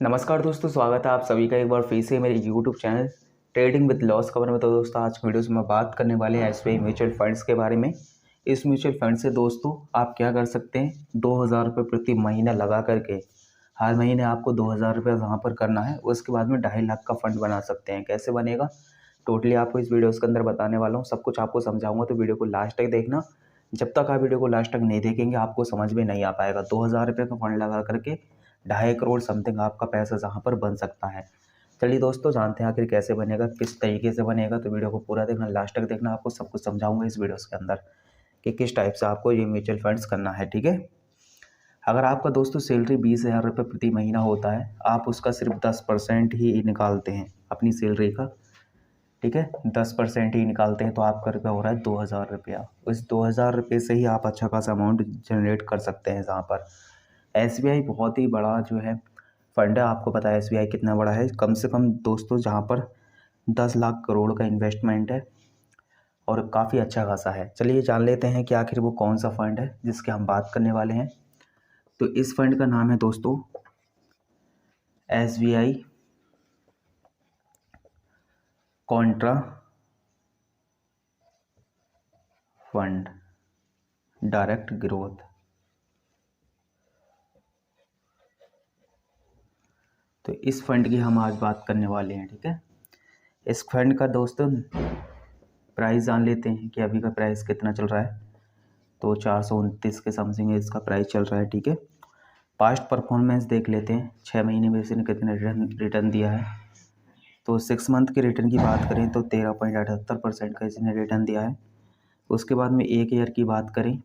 नमस्कार दोस्तों, स्वागत है आप सभी का एक बार फिर से मेरे YouTube channel trading with loss खबर में। तो दोस्तों, आज की वीडियो में बात करने वाले हैं एसबीआई म्यूचुअल फंड्स के बारे में। इस म्यूचुअल फंड से दोस्तों आप क्या कर सकते हैं, 2,000 रुपये प्रति महीना लगा करके हर महीने आपको 2,000 रुपये यहाँ पर करना है। उसके बाद में 2.5 लाख का फंड बना सकते हैं। कैसे बनेगा टोटली आपको इस वीडियो के अंदर बताने वाला हूँ, सब कुछ आपको समझाऊंगा, तो वीडियो को लास्ट तक देखना। जब तक आप वीडियो को लास्ट तक नहीं देखेंगे आपको समझ में नहीं आ पाएगा। 2,000 रुपये का फंड लगा करके 2.5 करोड़ समथिंग आपका पैसा जहाँ पर बन सकता है। चलिए दोस्तों, जानते हैं आखिर कैसे बनेगा, किस तरीके से बनेगा। तो वीडियो को पूरा देखना, लास्ट तक देखना, आपको सब कुछ समझाऊंगा इस वीडियो के अंदर कि किस टाइप से आपको ये म्यूचुअल फंड्स करना है। ठीक है, अगर आपका दोस्तों सैलरी 20,000 रुपये प्रति महीना होता है, आप उसका सिर्फ 10% ही निकालते हैं अपनी सैलरी का। ठीक है, 10% ही निकालते हैं तो आपका रुपया हो रहा है 2,000 रुपया। उस 2,000 रुपये से ही आप अच्छा खासा अमाउंट जनरेट कर सकते हैं। जहाँ पर एसबीआई बहुत ही बड़ा जो है फंड है, आपको पता है एसबीआई कितना बड़ा है। कम से कम दोस्तों जहाँ पर 10 लाख करोड़ का इन्वेस्टमेंट है और काफ़ी अच्छा खासा है। चलिए जान लेते हैं कि आखिर वो कौन सा फंड है जिसके हम बात करने वाले हैं। तो इस फंड का नाम है दोस्तों SBI Contra fund direct growth. तो इस फंड की हम आज बात करने वाले हैं। ठीक है, इस फंड का दोस्तों प्राइस जान लेते हैं कि अभी का प्राइस कितना चल रहा है। तो 429 के समथिंग इसका प्राइस चल रहा है। ठीक है, पास्ट परफॉर्मेंस देख लेते हैं, 6 महीने में इसने कितने रिटर्न दिया है। तो 6 मंथ के रिटर्न की बात करें तो 13.78% का इसने रिटर्न दिया है। उसके बाद में 1 ईयर की बात करें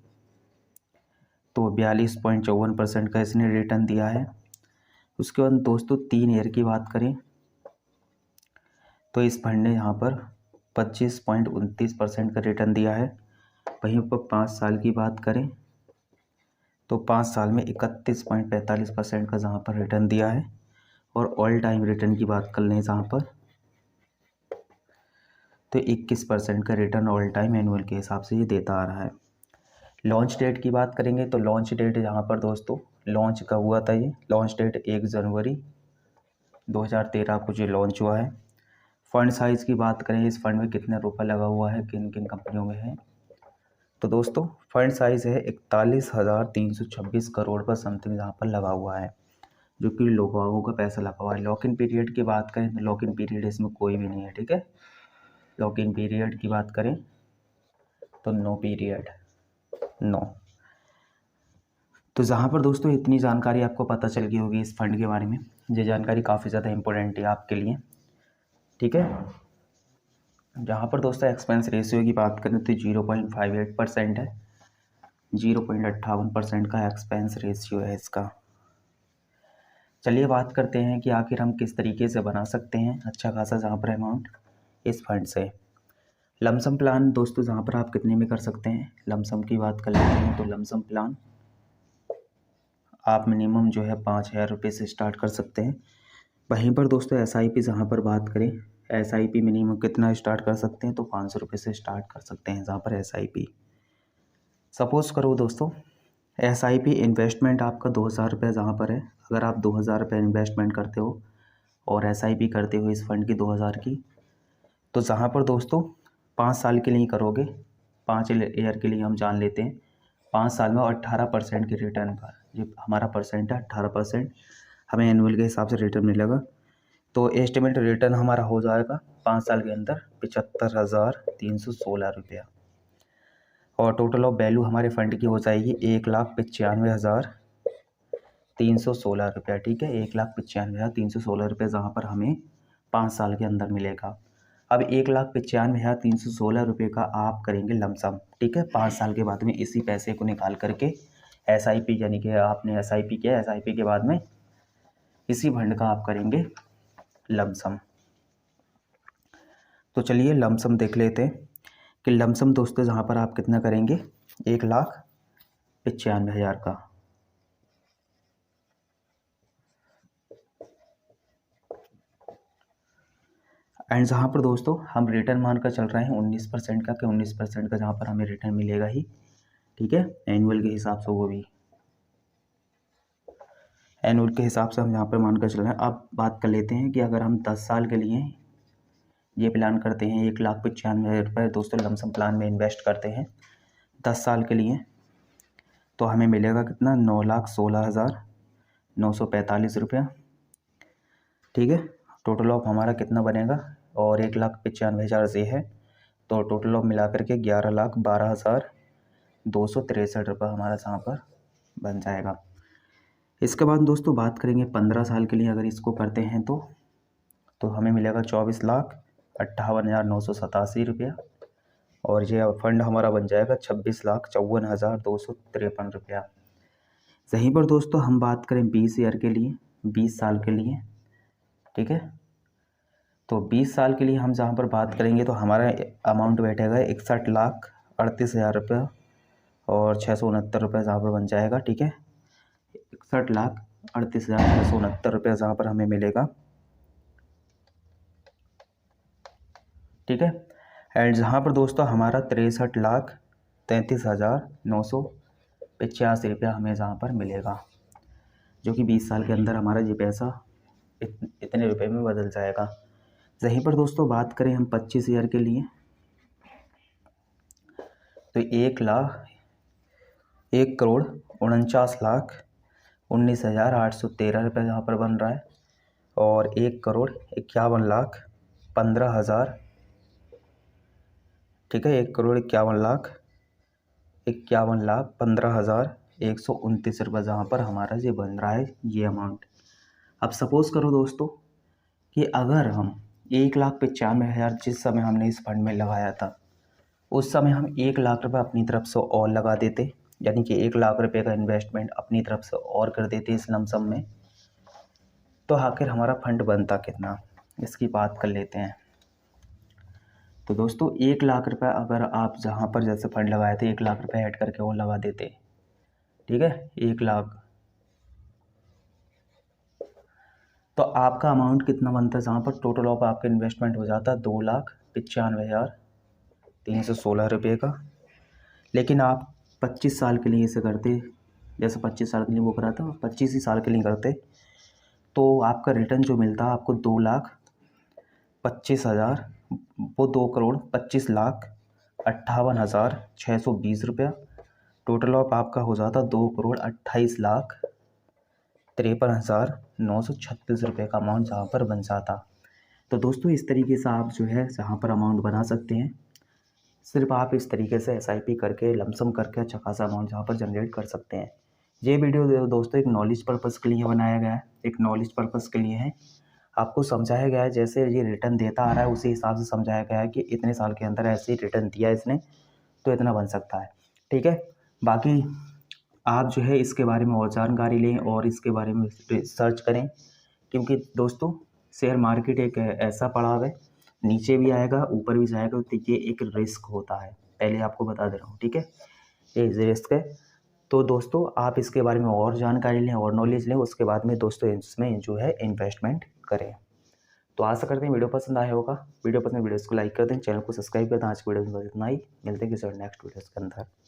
तो 42.54% का इसने रिटर्न दिया है। उसके बाद दोस्तों 3 ईयर की बात करें तो इस फंड ने यहाँ पर 25.29% का रिटर्न दिया है। वहीं पर 5 साल की बात करें तो 5 साल में 31.45% का जहाँ पर रिटर्न दिया है। और ऑल टाइम रिटर्न की बात कर लें जहाँ पर तो 21% का रिटर्न ऑल टाइम एनुअल के हिसाब से ये देता आ रहा है। लॉन्च डेट की बात करेंगे तो लॉन्च डेट यहाँ पर दोस्तों लॉन्च का हुआ था, ये लॉन्च डेट 1 जनवरी 2013 को ये लॉन्च हुआ है। फंड साइज़ की बात करें, इस फंड में कितने रुपये लगा हुआ है, किन किन कंपनियों में है। तो दोस्तों फंड साइज़ है 41,326 करोड़ पर समथिंग यहाँ पर लगा हुआ है, जो कि लोगों का पैसा लगा हुआ है। लॉक इन पीरियड की बात करें तो लॉक इन पीरियड इसमें कोई भी नहीं है। ठीक है, लॉक इन पीरियड की बात करें तो नो पीरियड, नो। तो जहाँ पर दोस्तों इतनी जानकारी आपको पता चल गई होगी इस फंड के बारे में, ये जानकारी काफ़ी ज़्यादा इंपॉर्टेंट है आपके लिए। ठीक है, जहाँ पर दोस्तों एक्सपेंस रेशियो की बात करें तो 0.58% है, 0.58% का एक्सपेंस रेशियो है इसका। चलिए बात करते हैं कि आखिर हम किस तरीके से बना सकते हैं अच्छा खासा जहाँ पर अमाउंट इस फंड से। लमसम प्लान दोस्तों जहाँ पर आप कितने में कर सकते हैं, लमसम की बात कर लेते हैं। तो लमसम प्लान आप मिनिमम जो है 5,000 रुपये से स्टार्ट कर सकते हैं। वहीं पर दोस्तों एसआईपी जहाँ पर बात करें, एसआईपी मिनिमम कितना स्टार्ट कर सकते हैं तो 500 रुपये से स्टार्ट कर सकते हैं जहाँ पर एसआईपी। सपोज़ करो दोस्तों एसआईपी इन्वेस्टमेंट आपका 2,000 रुपये जहाँ पर है, अगर आप 2,000 रुपये इन्वेस्टमेंट करते हो और एसआईपी करते हो इस फंड की 2,000 की, तो जहाँ पर दोस्तों 5 साल के लिए करोगे, 5 ईयर के लिए हम जान लेते हैं, 5 साल में 18% के रिटर्न पर, जो हमारा परसेंट है 18%, हमें एनुअल के हिसाब से रिटर्न मिलेगा। तो एस्टिमेट रिटर्न हमारा हो जाएगा 5 साल के अंदर 75,316 रुपया। और टोटल ऑफ वैल्यू हमारे फंड की हो जाएगी 1,95,316 रुपया। ठीक है, 1,95,316 रुपये जहाँ पर हमें 5 साल के अंदर मिलेगा। अब 1,95,316 रुपये का आप करेंगे लमसम। ठीक है, 5 साल के बाद में इसी पैसे को निकाल करके एसआईपी, यानी कि आपने एसआईपी किया, एसआईपी के बाद में इसी फंड का आप करेंगे लमसम। तो चलिए लमसम देख लेते हैं कि लमसम दोस्तों जहाँ पर आप कितना करेंगे, 1,95,000 का। एंड जहाँ पर दोस्तों हम रिटर्न मान कर चल रहे हैं 19% का, कि 19% का जहाँ पर हमें रिटर्न मिलेगा ही। ठीक है, एनुअल के हिसाब से, वो भी एनुअल के हिसाब से हम यहाँ पर मानकर चल रहे हैं। अब बात कर लेते हैं कि अगर हम 10 साल के लिए ये प्लान करते हैं, 1,95,000 दोस्तों लमसम प्लान में इन्वेस्ट करते हैं 10 साल के लिए, तो हमें मिलेगा कितना, 9,16,945 रुपया। ठीक है, टोटल ऑफ हमारा कितना बनेगा, और 1,95,000 से है तो टोटल ऑफ मिला करके 11,12,263 रुपये हमारा यहाँ पर बन जाएगा। इसके बाद दोस्तों बात करेंगे 15 साल के लिए अगर इसको करते हैं तो हमें मिलेगा 24,58,987 रुपया, और ये फंड हमारा बन जाएगा 26,54,253 रुपया। यहीं पर दोस्तों हम बात करें 20 ईयर के लिए, 20 साल के लिए, ठीक है, तो 20 साल के लिए हम जहाँ पर बात करेंगे तो हमारा अमाउंट बैठेगा 61,38,000 रुपया और 669 रुपये जहाँ पर बन जाएगा। ठीक है, 61,38,669 रुपये जहाँ पर हमें मिलेगा। ठीक है, एंड जहाँ पर दोस्तों हमारा 63,33,985 रुपया हमें जहाँ पर मिलेगा, जो कि 20 साल के अंदर हमारा ये पैसा इतने रुपए में बदल जाएगा। यहीं पर दोस्तों बात करें हम 25 ईयर के लिए, तो 1,49,19,813 रुपये यहाँ पर बन रहा है, और 1,51,15,000, ठीक है, 1,51,15,129 रुपये जहाँ पर हमारा ये बन रहा है ये अमाउंट। अब सपोज़ करो दोस्तों कि अगर हम 1,95,000 जिस समय हमने इस फंड में लगाया था उस समय हम 1,00,000 रुपये अपनी तरफ से और लगा देते, यानी कि 1,00,000 रुपये का इन्वेस्टमेंट अपनी तरफ से और कर देते इस लमसम में, तो आखिर हमारा फंड बनता कितना, इसकी बात कर लेते हैं। तो दोस्तों 1,00,000 रुपये अगर आप जहाँ पर जैसे फंड लगाए थे 1,00,000 रुपये ऐड करके और लगा देते, ठीक है, 1,00,000, तो आपका अमाउंट कितना बनता है, जहाँ पर टोटल ऑफ आपका इन्वेस्टमेंट हो जाता है 2,95,316 रुपये का। लेकिन आप 25 साल के लिए इसे करते, जैसे 25 साल के लिए वो करा था, 25 ही साल के लिए करते, तो आपका रिटर्न जो मिलता है आपको 2,25,000, वो 2,25,58,620 रुपया। टोटल ऑफ आपका हो जाता 2,28,53,936 रुपये का अमाउंट जहाँ पर बन जाता। तो दोस्तों इस तरीके से आप जो है जहाँ पर अमाउंट बना सकते हैं। सिर्फ आप इस तरीके से SIP करके लमसम करके अच्छा खासा अमाउंट जहाँ पर जनरेट कर सकते हैं। ये वीडियो दोस्तों एक नॉलेज पर्पज़ के लिए बनाया गया है, एक नॉलेज पर्पज़ के लिए है। आपको समझाया गया है जैसे ये रिटर्न देता आ रहा है उसी हिसाब से समझाया गया है कि इतने साल के अंदर ऐसे ही रिटर्न दिया इसने तो इतना बन सकता है। ठीक है, बाकी आप जो है इसके बारे में और जानकारी लें और इसके बारे में रिसर्च करें, क्योंकि दोस्तों शेयर मार्केट एक ऐसा पड़ाव है, नीचे भी आएगा ऊपर भी जाएगा, तो ये एक रिस्क होता है, पहले आपको बता दे रहा हूँ। ठीक है, ये रिस्क है। तो दोस्तों आप इसके बारे में और जानकारी लें और नॉलेज लें, उसके बाद में दोस्तों इसमें जो है इन्वेस्टमेंट करें। तो आशा करते हैं वीडियो पसंद आया होगा। वीडियो पसंद वीडियो को लाइक कर दें, चैनल को सब्सक्राइब कर दें। आज की वीडियो में बस इतना ही, मिलते हैं किसी और नेक्स्ट वीडियो के अंदर।